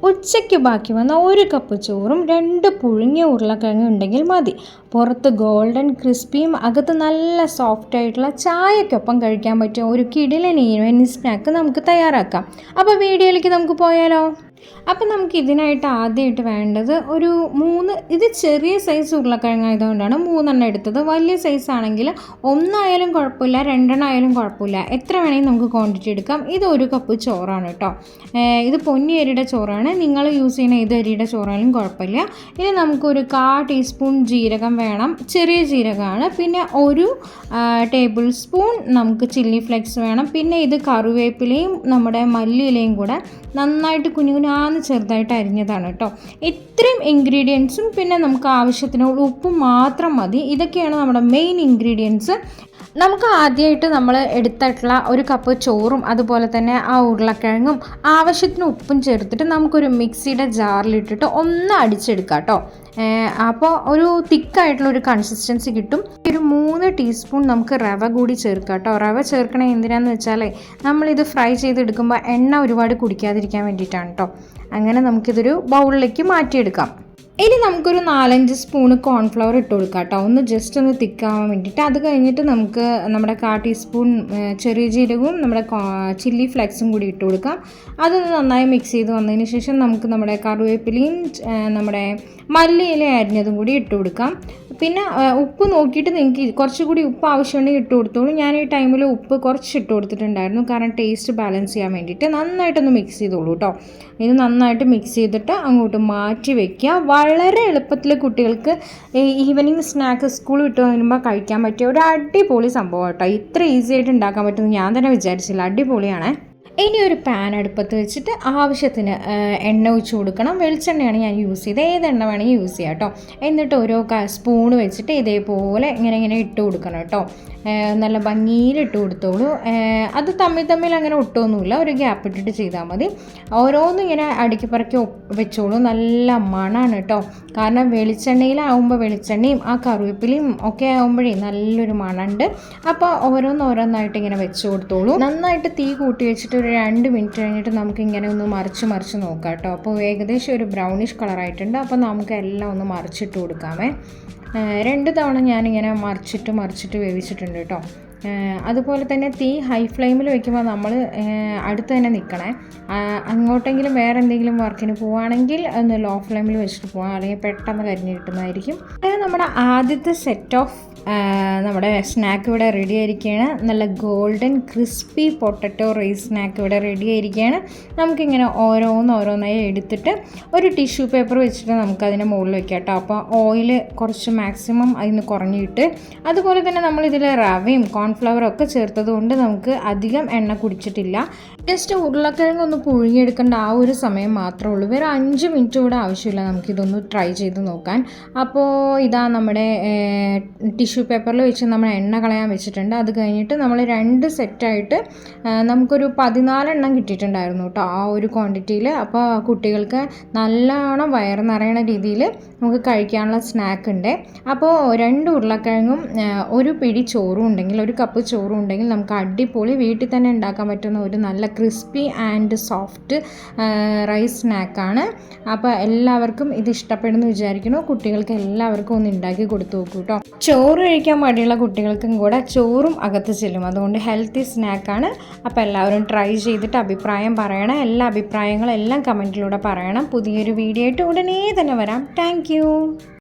ഉച്ചയ്ക്ക് ബാക്കി വന്ന 1 കപ്പ് ചോറും 2 പുഴുങ്ങിയ ഉരുളക്കിഴങ്ങ് ഉണ്ടെങ്കിൽ മതി. പുറത്ത് ഗോൾഡൻ ക്രിസ്പിയും അകത്ത് നല്ല സോഫ്റ്റ് ആയിട്ടുള്ള ചായക്കൊപ്പം കഴിക്കാൻ പറ്റിയ ഒരു കിടിലൻ ഈവനിങ് സ്നാക്ക് നമുക്ക് തയ്യാറാക്കാം. അപ്പോൾ വീഡിയോയിലേക്ക് നമുക്ക് പോയാലോ? അപ്പം നമുക്ക് ഇതിനായിട്ട് ആദ്യമായിട്ട് വേണ്ടത് ഒരു 3, ഇത് ചെറിയ സൈസ് ഉരുളക്കിഴങ്ങായതുകൊണ്ടാണ് 3 എടുത്തത്. വലിയ സൈസ് ആണെങ്കിൽ 1 ആയാലും കുഴപ്പമില്ല, 2 ആയാലും കുഴപ്പമില്ല, എത്ര വേണമെങ്കിൽ നമുക്ക് ക്വാണ്ടിറ്റി എടുക്കാം. ഇത് 1 കപ്പ് ചോറാണ് കേട്ടോ. ഇത് പൊന്നി അരിയുടെ ചോറാണ്. നിങ്ങൾ യൂസ് ചെയ്യുന്ന ഏത് അരിയുടെ ചോറായാലും കുഴപ്പമില്ല. ഇനി നമുക്കൊരു 1/4 ടീസ്പൂൺ ജീരകം വേണം, ചെറിയ ജീരകമാണ്. പിന്നെ 1 ടേബിൾ സ്പൂൺ നമുക്ക് ചില്ലി ഫ്ലെക്സ് വേണം. പിന്നെ ഇത് കറിവേപ്പിലയും നമ്മുടെ മല്ലിയിലയും കൂടെ നന്നായിട്ട് കുനുകുനാന്ന് ചെറുതായിട്ട് അരിഞ്ഞതാണ് കേട്ടോ. ഇത്രയും ഇൻഗ്രീഡിയൻസും പിന്നെ നമുക്ക് ആവശ്യത്തിനുള്ള ഉപ്പും മാത്രം മതി. ഇതൊക്കെയാണ് നമ്മുടെ മെയിൻ ഇൻഗ്രീഡിയൻസ്. നമുക്ക് ആദ്യമായിട്ട് നമ്മൾ എടുത്തിട്ടുള്ള 1 കപ്പ് ചോറും അതുപോലെ തന്നെ ആ ഉരുളക്കിഴങ്ങും ആവശ്യത്തിന് ഉപ്പും ചേർത്തിട്ട് നമുക്കൊരു മിക്സിയുടെ ജാറിലിട്ടിട്ട് ഒന്ന് അടിച്ചെടുക്കാം കേട്ടോ. അപ്പോൾ ഒരു തിക്കായിട്ടുള്ളൊരു കൺസിസ്റ്റൻസി കിട്ടും. ഒരു 3 ടീസ്പൂൺ നമുക്ക് റവ കൂടി ചേർക്കാം കേട്ടോ. റവ ചേർക്കണേ എന്തിനാന്ന് വെച്ചാൽ നമ്മളിത് ഫ്രൈ ചെയ്തെടുക്കുമ്പോൾ എണ്ണ ഒരുപാട് കുടിക്കാതിരിക്കാൻ വേണ്ടിയിട്ടാണ് കേട്ടോ. അങ്ങനെ നമുക്കിതൊരു ബൗളിലേക്ക് മാറ്റിയെടുക്കാം. ഇനി നമുക്കൊരു 4-5 സ്പൂണ് കോൺഫ്ലവർ ഇട്ട് കൊടുക്കാം കേട്ടോ, ഒന്ന് ജസ്റ്റ് ഒന്ന് തിക്കാവാൻ വേണ്ടിയിട്ട്. അത് കഴിഞ്ഞിട്ട് നമുക്ക് നമ്മുടെ 1/4 ടീസ്പൂൺ ചെറിയ ജീരകവും നമ്മുടെ ചില്ലി ഫ്ലെക്സും കൂടി ഇട്ട് കൊടുക്കാം. അതൊന്ന് നന്നായി മിക്സ് ചെയ്ത് വന്നതിന് ശേഷം നമുക്ക് നമ്മുടെ കറിവേപ്പിലയും നമ്മുടെ മല്ലിയില അരിഞ്ഞതും കൂടി ഇട്ട് കൊടുക്കാം. പിന്നെ ഉപ്പ് നോക്കിയിട്ട് നിങ്ങൾക്ക് കുറച്ചുകൂടി ഉപ്പ് ആവശ്യമുണ്ടെങ്കിൽ ഇട്ട് കൊടുത്തോളൂ. ഞാൻ ഈ ടൈമിൽ ഉപ്പ് കുറച്ച് ഇട്ട് കൊടുത്തിട്ടുണ്ടായിരുന്നു, കാരണം ടേസ്റ്റ് ബാലൻസ് ചെയ്യാൻ വേണ്ടിയിട്ട്. നന്നായിട്ടൊന്ന് മിക്സ് ചെയ്തോളൂ കേട്ടോ. ഇത് നന്നായിട്ട് മിക്സ് ചെയ്തിട്ട് അങ്ങോട്ട് മാറ്റി വയ്ക്കുക. വളരെ എളുപ്പത്തിൽ കുട്ടികൾക്ക് ഈവനിങ് സ്നാക്ക് സ്കൂൾ വിട്ട് വരുമ്പോൾ കഴിക്കാൻ പറ്റിയ ഒരു അടിപൊളി സംഭവം കേട്ടോ. ഇത്ര ഈസി ആയിട്ട് ഉണ്ടാക്കാൻ പറ്റുമെന്ന് ഞാൻ തന്നെ വിചാരിച്ചില്ല. അടിപൊളിയാണ്. ഇനി ഒരു പാൻ അടുപ്പത്ത് വെച്ചിട്ട് ആവശ്യത്തിന് എണ്ണ ഒഴിച്ച് കൊടുക്കണം. വെളിച്ചെണ്ണയാണ് ഞാൻ യൂസ് ചെയ്തത്, ഏത് എണ്ണ വേണമെങ്കിൽ യൂസ് ചെയ്യാം കേട്ടോ. എന്നിട്ട് ഓരോ സ്പൂണ് വെച്ചിട്ട് ഇതേപോലെ ഇങ്ങനെ ഇട്ട് കൊടുക്കണം കേട്ടോ. നല്ല ഭംഗിയിലിട്ട് കൊടുത്തോളൂ. അത് തമ്മിൽ അങ്ങനെ ഒട്ടൊന്നുമില്ല, ഒരു ഗ്യാപ്പ് ഇട്ടിട്ട് ചെയ്താൽ മതി. ഓരോന്നും ഇങ്ങനെ അടുക്കി പറക്കി വെച്ചോളൂ. നല്ല മണമാണ് കേട്ടോ, കാരണം വെളിച്ചെണ്ണയിലാവുമ്പോൾ വെളിച്ചെണ്ണയും ആ കറിവേപ്പിലയും ഒക്കെ ആകുമ്പോഴേ നല്ലൊരു മണമുണ്ട്. അപ്പോൾ ഓരോന്നായിട്ട് ഇങ്ങനെ വെച്ച് കൊടുത്തോളൂ. നന്നായിട്ട് തീ കൂട്ടി വെച്ചിട്ട് ഒരു 2 മിനിറ്റ് കഴിഞ്ഞിട്ട് നമുക്കിങ്ങനെ ഒന്ന് മറിച്ച് നോക്കാം കേട്ടോ. അപ്പോൾ ഏകദേശം ഒരു ബ്രൗണിഷ് കളറായിട്ടുണ്ട്. അപ്പോൾ നമുക്ക് എല്ലാം ഒന്ന് മറിച്ചിട്ട് കൊടുക്കാമേ. 2 തവണ ഞാനിങ്ങനെ മറിച്ചിട്ട് വേവിച്ചിട്ടുണ്ട് കേട്ടോ. അതുപോലെ തന്നെ തീ ഹൈ ഫ്ലെയിമിൽ വെക്കുമ്പോൾ നമ്മൾ അടുത്ത് തന്നെ നിൽക്കണേ. അങ്ങോട്ടെങ്കിലും വേറെ എന്തെങ്കിലും വർക്കിന് പോവുകയാണെങ്കിൽ ഒന്ന് ലോ ഫ്ലെയിമിൽ വെച്ചിട്ട് പോകാം, അല്ലെങ്കിൽ പെട്ടെന്ന് കരിഞ്ഞ് കിട്ടുന്നതായിരിക്കും. നമ്മുടെ ആദ്യത്തെ സെറ്റ് ഓഫ് നമ്മുടെ സ്നാക്ക് ഇവിടെ റെഡി ആയിരിക്കുകയാണ്. നല്ല golden crispy potato rice snack ഇവിടെ റെഡി ആയിരിക്കുകയാണ്. നമുക്കിങ്ങനെ ഓരോന്നായി എടുത്തിട്ട് ഒരു ടിഷ്യൂ പേപ്പർ വെച്ചിട്ട് നമുക്കതിൻ്റെ മുകളിൽ വെക്കാം കേട്ടോ. അപ്പോൾ ഓയിൽ കുറച്ച് മാക്സിമം അതിന് കുറഞ്ഞിട്ട്, അതുപോലെ തന്നെ നമ്മളിതിൽ റവയും കോൺഫ്ലവറും ഒക്കെ ചേർത്തത് കൊണ്ട് നമുക്ക് അധികം എണ്ണ കുടിച്ചിട്ടില്ല. ജസ്റ്റ് ഉരുളക്കിഴങ്ങ് ഒന്ന് പുഴുങ്ങിയെടുക്കേണ്ട ആ ഒരു സമയം മാത്രമേ ഉള്ളൂ. വേറെ 5 മിനിറ്റ് കൂടെ ആവശ്യമില്ല നമുക്കിതൊന്ന് ട്രൈ ചെയ്ത് നോക്കാൻ. അപ്പോൾ ഇതാ നമ്മുടെ ടിഷ്യൂ പേപ്പറിൽ വെച്ച് നമ്മൾ എണ്ണ കളയാൻ വെച്ചിട്ടുണ്ട്. അത് കഴിഞ്ഞിട്ട് നമ്മൾ 2 സെറ്റായിട്ട് നമുക്കൊരു 14 എണ്ണം കിട്ടിയിട്ടുണ്ടായിരുന്നു കേട്ടോ ആ ഒരു ക്വാണ്ടിറ്റിയിൽ. അപ്പോൾ കുട്ടികൾക്ക് നല്ലോണം വയറ് നിറയണ രീതിയിൽ നമുക്ക് കഴിക്കാനുള്ള സ്നാക്ക് ഉണ്ട്. അപ്പോൾ 2 ഉരുളക്കിഴങ്ങും 1 പിടി ചോറും ഉണ്ടെങ്കിൽ, 1 കപ്പ് ചോറും ഉണ്ടെങ്കിൽ നമുക്ക് അടിപൊളി വീട്ടിൽ തന്നെ ഉണ്ടാക്കാൻ പറ്റുന്ന ഒരു നല്ല ക്രിസ്പി ആൻഡ് സോഫ്റ്റ് റൈസ് സ്നാക്കാണ്. അപ്പോൾ എല്ലാവർക്കും ഇത് ഇഷ്ടപ്പെടുന്നു വിചാരിക്കുന്നു. കുട്ടികൾക്ക് എല്ലാവർക്കും ഒന്ന് ഉണ്ടാക്കി കൊടുത്തു നോക്കൂ കേട്ടോ. ചോറ് കഴിക്കാൻ മടിയുള്ള കുട്ടികൾക്കും കൂടെ ചോറും അകത്ത് ചെല്ലും. അതുകൊണ്ട് ഹെൽത്തി സ്നാക്കാണ്. അപ്പോൾ എല്ലാവരും ട്രൈ ചെയ്തിട്ട് അഭിപ്രായം പറയണം. എല്ലാ അഭിപ്രായങ്ങളും എല്ലാം കമൻറ്റിലൂടെ പറയണം. പുതിയൊരു വീഡിയോ ആയിട്ട് ഉടനെ തന്നെ വരാം. താങ്ക്